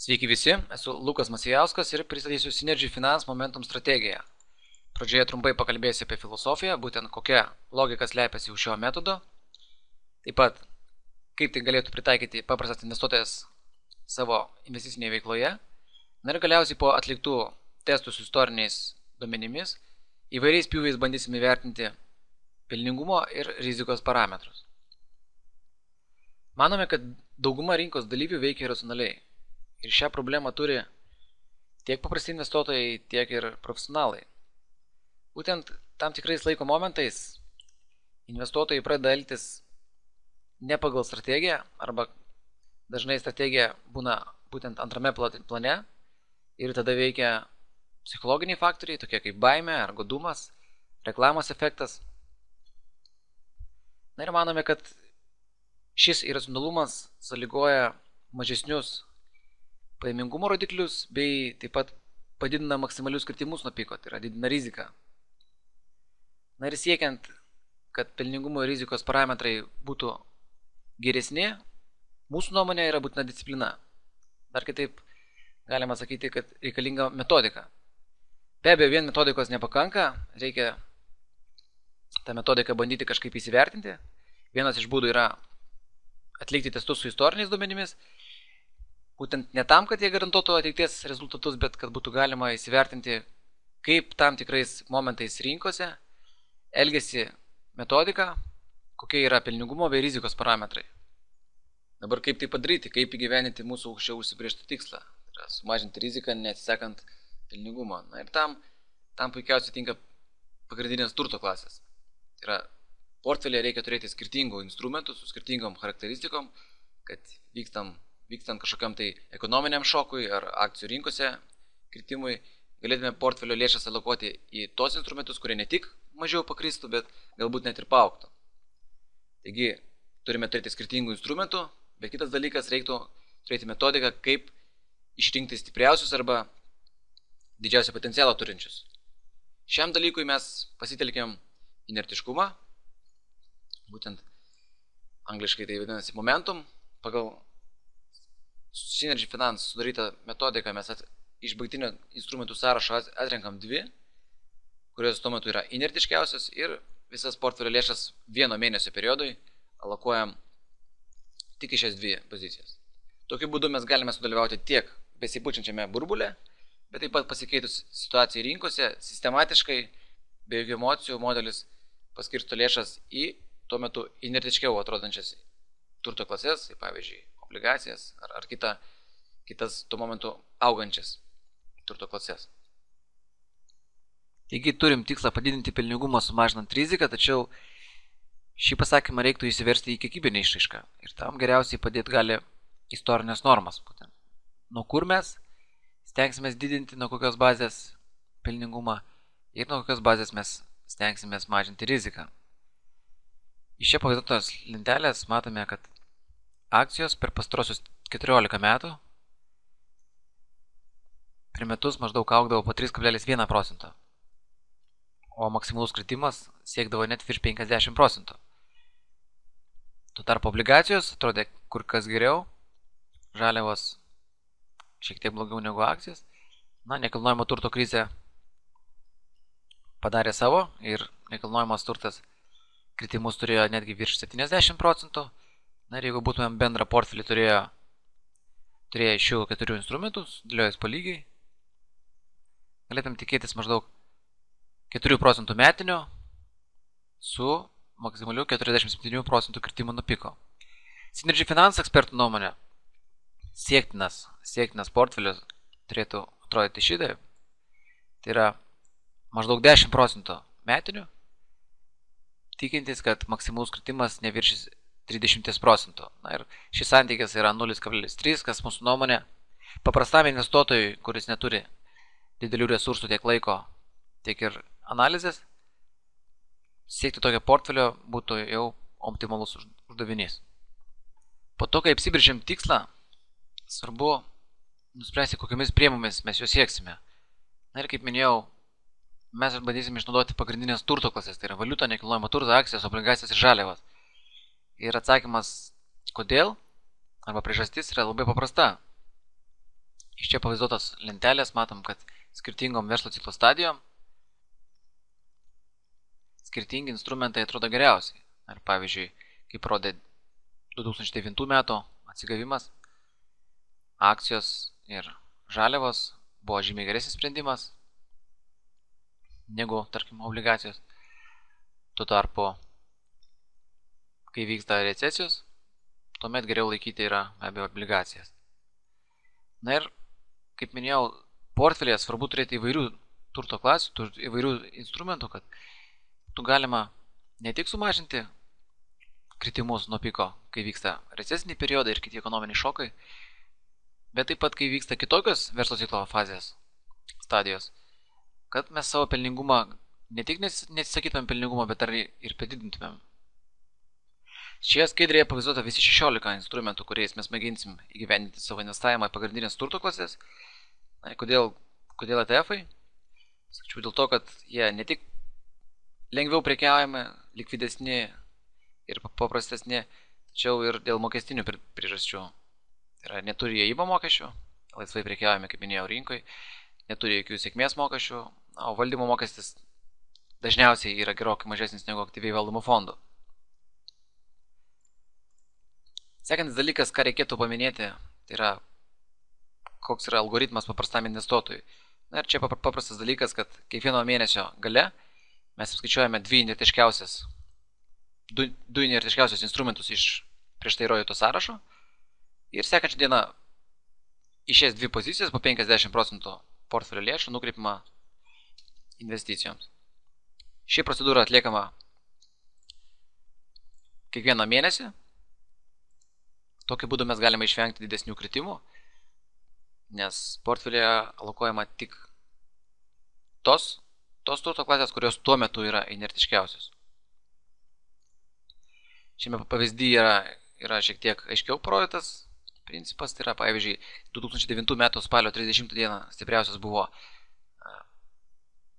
Sveiki visi, esu Lukas Masijauskas ir pristatysiu Synergy Finance Momentum strategiją. Pradžioje trumpai pakalbėsiu apie filosofiją, būtent kokia logika slepiasi už šio metodo. Taip pat, kaip tai galėtų pritaikyti paprastas investuotojas savo investicinėje veikloje. Na ir galiausiai po atliktų testų su istoriniais duomenimis įvairiais pjūviais bandysime įvertinti pelningumo ir rizikos parametrus. Manome, kad dauguma rinkos dalyvių veikia racionaliai. Ir šią problemą turi tiek paprasti investuotojai, tiek ir profesionalai. Būtent tam tikrais laiko momentais investuotojai pradeda elgtis ne pagal strategiją, arba dažnai strategija būna būtent antrame plane ir tada veikia psichologiniai faktoriai, tokie kaip baimė ar godumas, reklamos efektas. Na ir manome, kad šis iracionalumas sąlygoja mažesnius pajamingumo rodiklius bei taip pat padidina maksimalius kritimus nuo piko, tai yra didina riziką. Na ir siekiant, kad pelningumo ir rizikos parametrai būtų geresni, mūsų nuomonė yra būtina disciplina. Dar kitaip galima sakyti, kad reikalinga metodika. Be abejo, vien metodikos nepakanka, reikia tą metodiką bandyti kažkaip įsivertinti. Vienas iš būdų yra atlikti testus su istoriniais duomenimis, būtent ne tam, kad jie garantuotų ateities rezultatus, bet kad būtų galima įsivertinti, kaip tam tikrais momentais rinkose elgiasi metodika, kokie yra pelningumo bei rizikos parametrai. Dabar kaip tai padaryti, kaip įgyveninti mūsų aukščiau užsibrėžtą tikslą, tai yra sumažinti riziką, neatsisakant pelningumo. Na ir tam puikiausiai tinka pagrindinės turto klasės. Tai yra, portfelėje reikia turėti skirtingų instrumentų su skirtingom charakteristikom, kad vykstant kažkokiam tai ekonominiam šokui ar akcijų rinkose kritimui, galėtume portfelio lėšas alokuoti į tos instrumentus, kurie ne tik mažiau pakristų, bet galbūt net ir paaugtų. Taigi, turime turėti skirtingų instrumentų, bet kitas dalykas, reiktų turėti metodiką, kaip išrinkti stipriausius arba didžiausią potencialą turinčius. Šiam dalykui mes pasitelkėm inertiškumą, būtent angliškai tai vadinasi momentum. Pagal Synergy Finance sudarytą metodiką mes iš baigtinio instrumentų sąrašo atrenkam dvi, kurios tuo metu yra inertiškiausios, ir visas portfelio lėšas vieno mėnesio periodui alokuojam tik į šias dvi pozicijas. Tokiu būdu mes galime sudalyvauti tiek besipučiančiame burbule, bet taip pat pasikeitus situacijai rinkose, sistematiškai, be jokių emocijų, modelis paskirsto lėšas į tuo metu inertiškiau atrodančias turto klases, tai pavyzdžiui, obligacijas ar kitas tuo momentu augančias turto klases. Taigi turim tikslą padidinti pelningumą sumažinant riziką, tačiau šį pasakymą reiktų įsiversti į kiekybinę išraišką. Ir tam geriausiai padėti gali istorinės normas. Nuo kur mes stengsimės didinti, nuo kokios bazės pelningumą ir nuo kokios bazės mes stengsimės mažinti riziką. Iš čia pavaizduotos lentelės matome, kad akcijos per pastarosius 14 metų per metus maždaug augdavo po 3,1%, o maksimalus kritimas siekdavo net virš 50%. Tuo tarpu obligacijos atrodė kur kas geriau, žaliavos šiek tiek blogiau negu akcijas. Na, nekilnojamo turto krizė padarė savo ir nekilnojamas turtas kritimus turėjo netgi virš 70%. Na ir jeigu būtumėm bendrą portfelį turėję šių 4 instrumentų, dėliojus po lygiai, galėtum tikėtis maždaug 4% metinio su maksimaliu 47% kritimu nuo piko. Synergy Finance ekspertų nuomonė, siektinas portfelis turėtų atrodyti šitaip. Tai yra maždaug 10% metinių, tikintis, kad maksimalus kritimas neviršys 30%. Na ir šis santykis yra 0,3, kas mūsų nuomonė paprastam investuotojui, kuris neturi didelių resursų tiek laiko, tiek ir analizės, siekti tokio portfelio būtų jau optimalus uždavinys. Po to, kai apsibrėžėm tikslą, svarbu nuspręsti, kokiamis priemonėmis mes juos sieksime. Na ir kaip minėjau, mes bandysime išnaudoti pagrindinės turto klasės, tai yra valiuta, nekilnojamo turto, akcijas, obligacijas ir žaliavas. Ir atsakymas, kodėl, arba priežastis yra labai paprasta. Iš čia pavaizduotos lentelės matom, kad skirtingom verslo ciklo stadijom skirtingi instrumentai atrodo geriausiai. Ar pavyzdžiui, kaip rodė 2009 metų atsigavimas, akcijos ir žaliavos buvo žymiai geresnis sprendimas negu, tarkim, obligacijos. Tuo tarpu, kai vyksta recesijos, tuomet geriau laikyti yra be abejo obligacijas. Na ir, kaip minėjau, portfelėje svarbu turėti įvairių turto klasių, įvairių instrumentų, kad tu galima ne tik sumažinti kritimus nuo piko, kai vyksta recesiniai periodai ir kiti ekonominiai šokai, bet taip pat, kai vyksta kitokios verslo ciklo fazės stadijos, kad mes savo pelningumą ne tik nesisakytumėm pelningumą, bet ir padidintumėm. Šioje skaidrėje pavaizduota visi 16 instrumentų, kuriais mes mėginsim įgyvendinti savo investavimą į pagrindinės turto klasės. Kodėl ETF-ai? Sakyčiau dėl to, kad jie ne tik lengviau prekiaujami, likvidesni ir paprastesni, tačiau ir dėl mokestinių priežasčių. Tai yra, neturi įėjimo mokesčių, laisvai prekiaujami, kaip minėjau, rinkoje, neturi jokių sėkmės mokesčių, o valdymo mokestis dažniausiai yra gerokai mažesnis negu aktyviai valdomų fondų. Sekantis dalykas, ką reikėtų paminėti, tai yra, koks yra algoritmas paprastam investuotojui. Na ir čia paprastas dalykas, kad kiekvieno mėnesio gale mes apskaičiuojame du inertiškiausius instrumentus iš prieš tai rodyto sąrašo ir sekančią dieną į šias dvi pozicijas po 50% portfelio lėšų nukreipima investicijoms. Ši procedūra atliekama kiekvieną mėnesį. Tokiu būdu mes galime išvengti didesnių kritimų, nes portfelėje alokuojama tik tos turto klasės, kurios tuo metu yra inertiškiausios. Šiame pavyzdyje yra šiek tiek aiškiau parodytas principas, tai yra pavyzdžiui 2009 metų spalio 30 dieną stipriausias buvo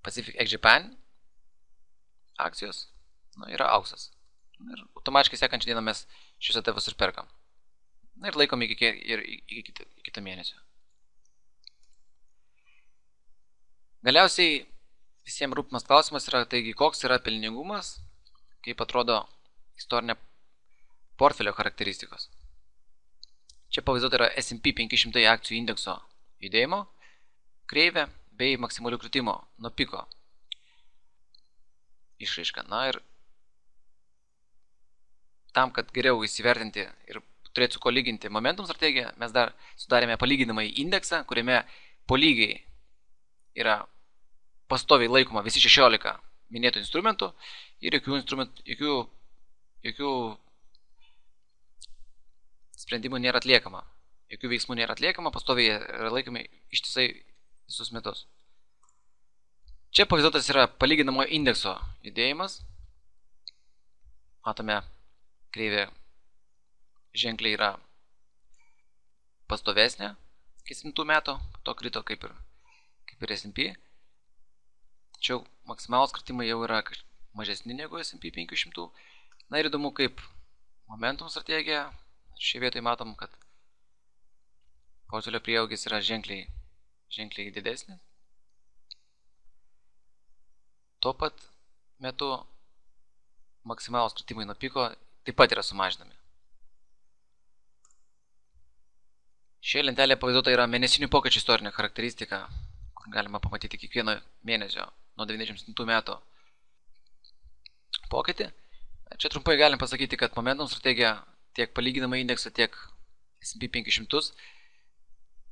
Pacific Edge Japan akcijos, yra auksas. Ir automatiškai sekančią dieną mes šios ETF-us ir perkam. Na ir laikom iki kito mėnesio. Galiausiai visiems rūpimas klausimas yra, taigi, koks yra pelningumas, kaip atrodo istorinė portfelio charakteristikos. Čia pavaizduota yra S&P 500 akcijų indekso judėjimo kreivė bei maksimalių kritimo nuo piko išraiška. Na ir tam, kad geriau įsivertinti ir turėtų su ko lyginti momentum strategiją, mes dar sudarėme palyginamąjį indeksą, kuriame po lygiai yra pastoviai laikoma visi 16 minėtų instrumentų ir jokių sprendimų nėra atliekama. Jokių veiksmų nėra atliekama, pastoviai yra laikomi ištisai visus metus. Čia pavaizduotas yra palyginamojo indekso judėjimas. Matome, kreivė ženkliai yra pastovesnė iki 7 metų, to krito kaip ir S&P. Tačiau maksimalūs kritimai jau yra mažesni negu S&P 500. Na ir įdomu, kaip momentum strategija. Šioje vietoje matom, kad portfelio prieaugis yra ženkliai didesnis. Tuo pat metu maksimalūs kritimai nuo piko taip pat yra sumažinami. Šioje lentelėje pavaizduota yra mėnesinių pokyčių istorinė charakteristika, kur galima pamatyti kiekvieno mėnesio nuo 97 metų pokytį. Čia trumpai galim pasakyti, kad momentum strategija tiek palyginamą indeksą, tiek S&P 500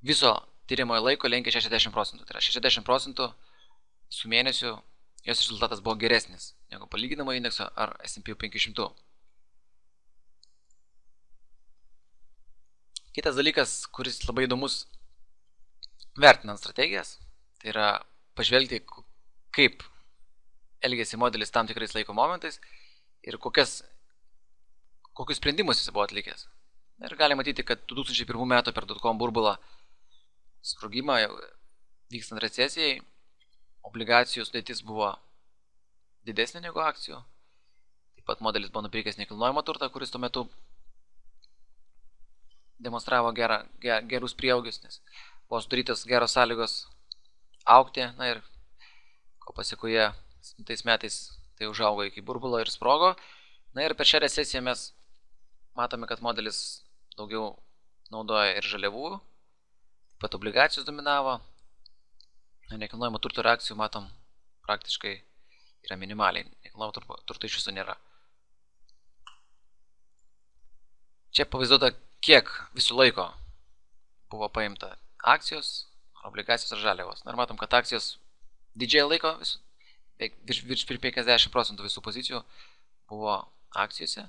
viso tyrimojo laiko lenkia 60%. Tai yra 60% su mėnesiu jos rezultatas buvo geresnis negu palyginamo indekso ar S&P 500. Kitas dalykas, kuris labai įdomus vertinant strategijas, tai yra pažvelgti, kaip elgėsi modelis tam tikrais laiko momentais ir kokius sprendimus jis buvo atlikęs. Ir galime matyti, kad 2001 metų per dotcom burbulą sprogimą vykstant recesijai, obligacijų sudėtis buvo didesnė negu akcijų. Taip pat modelis buvo nupirkęs nekilnojamą turtą, kuris tuo metu demonstravo gerus prieaugius, nes buvo sudarytos geros sąlygos augti, na ir ko pasiekoje 7 metais tai užaugo iki burbulo ir sprogo. Na ir per šią recesiją mes matome, kad modelis daugiau naudoja ir žaliavų, taip pat obligacijos dominavo. Nekilnojamo turto reakcijų matom praktiškai yra minimaliai, nekilnojamo turto iš viso nėra. Čia pavaizduota, kiek visų laiko buvo paimta akcijos, obligacijos ar žaliavos. Na ir matom, kad akcijos didžiąją laiko, virš 50% visų pozicijų buvo akcijose.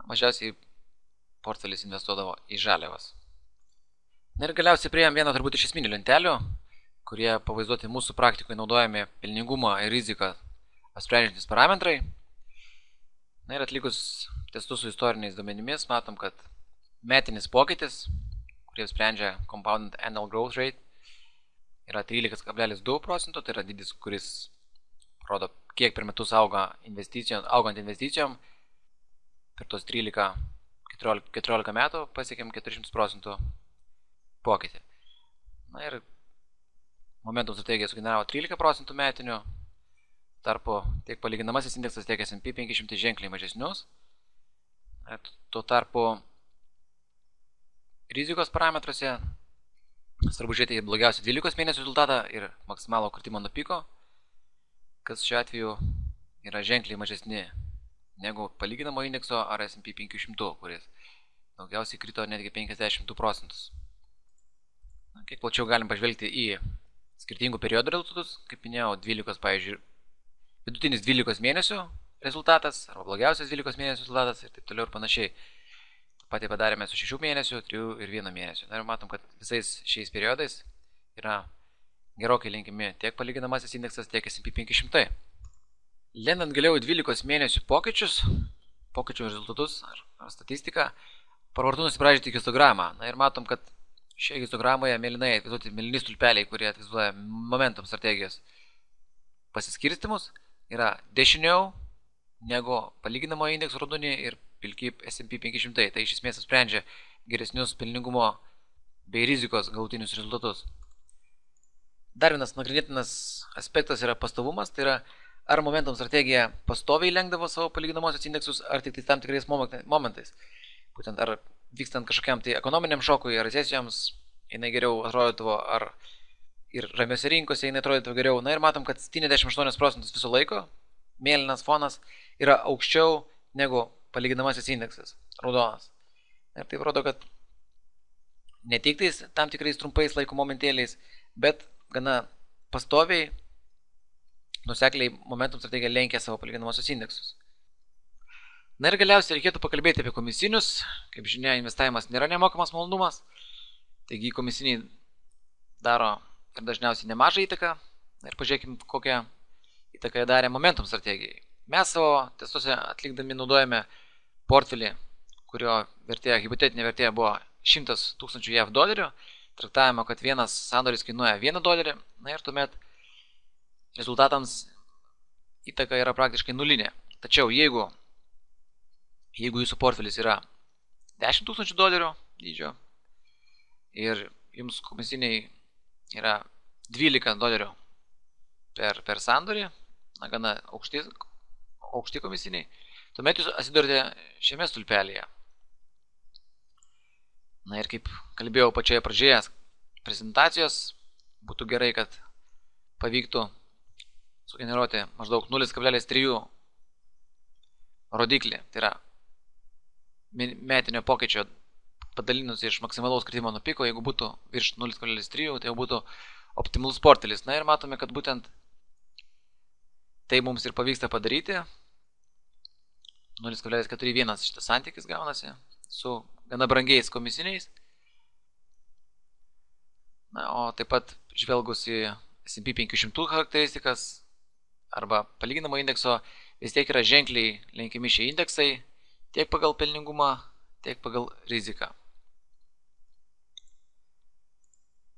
Mažiausiai portfelis investuodavo į žaliavas. Na ir galiausiai priėjom vieną turbūt iš esminių lentelių, kurie pavaizduoti mūsų praktikoje naudojami pelningumą ir riziką apsprendžiantys parametrai. Na ir atlikus testus su istoriniais duomenimis, matom, kad metinis pokytis, kurie sprendžia Compounded Annual Growth Rate, yra 13,2%, tai yra dydis, kuris rodo, kiek per metus augant investicijom. Per tos 13-14 metų pasiekėm 400% pokytį. Na ir Momentum strategija sugeneravo 13% metinių, tarpu tiek palyginamasis indeksas, tiek S&P 500 ženkliai mažesnius. Tuo tarpu rizikos parametruose svarbu žiūrėti į blogiausią 12 mėnesių rezultatą ir maksimalų kritimo nuo piko, kas šiuo atveju yra ženkliai mažesni negu palyginamo indekso ar S&P 500, kuris daugiausiai krito netgi 52%. Kiek plačiau galim pažvelgti į skirtingų periodų rezultatus, kaip minėjau, pavyzdžiui, vidutinis 12 mėnesių rezultatas arba blogiausias 12 mėnesių rezultatas ir taip toliau ir panašiai. Patį padarėme su 6 mėnesių, 3 ir 1 mėnesių. Ir matom, kad visais šiais periodais yra gerokai linkimi tiek palyginamasis indeksas, tiek S&P 500. Lendant galiau 12 mėnesių pokyčių rezultatus ar statistiką, pravartu nusibraižyti histogramą. Na ir matom, kad šioje histogramoje mėlynai atvaizduoti mėlyni stulpeliai, kurie atvaizduoja Momentum strategijos pasiskirstimus, yra dešiniau negu palyginamo indekso raudoni ir pilki S&P 500. Tai iš esmės sprendžia geresnius pelningumo bei rizikos galutinius rezultatus. Dar vienas nagrinėtinas aspektas yra pastovumas, tai yra ar Momentum strategija pastoviai lenkdavo savo palyginamosios indeksus, ar tik tam tikrais momentais. Būtent ar vykstant kažkokiam tai ekonominiam šokui, ar recesijoms jinai geriau atrodydavo, ar ir ramiose rinkose jinai atrodydavo geriau. Na ir matom, kad 78% viso laiko mėlynas fonas yra aukščiau negu palyginamasis indeksas, raudonas. Ir tai rodo, kad ne tik tais tam tikrais trumpais laiko momentėliais, bet gana pastoviai, nusekliai Momentum strategija lenkia savo palyginamosios indeksus. Na ir galiausiai reikėtų pakalbėti apie komisinius. Kaip žinia, investavimas nėra nemokamas malonumas, taigi komisiniai daro ir dažniausiai nemažą įtaką. Ir pažiūrėkime, kokią įtaką darė Momentum strategijai. Mes savo testuose atlikdami naudojame portfelį, kurio vertė, hipotetinė vertė buvo 100 000 JAV dolerių. Traktavimo, kad vienas sandoris kainuoja $1. Na ir tuomet rezultatams įtaka yra praktiškai nulinė. Tačiau jeigu jūsų portfelis yra 10 000 dolerių dydžio ir jums komisiniai yra 12 dolerių per sandorį, gana aukšti komisiniai, tuomet jūs atsidurite šiame stulpelyje. Na ir kaip kalbėjau pačioje pradžioje prezentacijos, būtų gerai, kad pavyktų sugeneruoti maždaug 0,3 rodiklį, tai yra metinio pokyčio padalinus iš maksimalaus kritimo nuo piko. Jeigu būtų virš 0,3, tai jau būtų optimalus portfelis. Na ir matome, kad būtent tai mums ir pavyksta padaryti. 0,41 šitas santykis gaunasi su gana brangiais komisiniais. Na, o taip pat žvelgus į S&P 500 charakteristikas arba palyginamo indekso, vis tiek yra ženkliai lenkiami šie indeksai, tiek pagal pelningumą, tiek pagal riziką.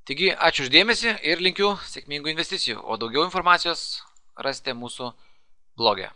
Taigi, ačiū už dėmesį ir linkiu sėkmingų investicijų, o daugiau informacijos rasite mūsų bloge.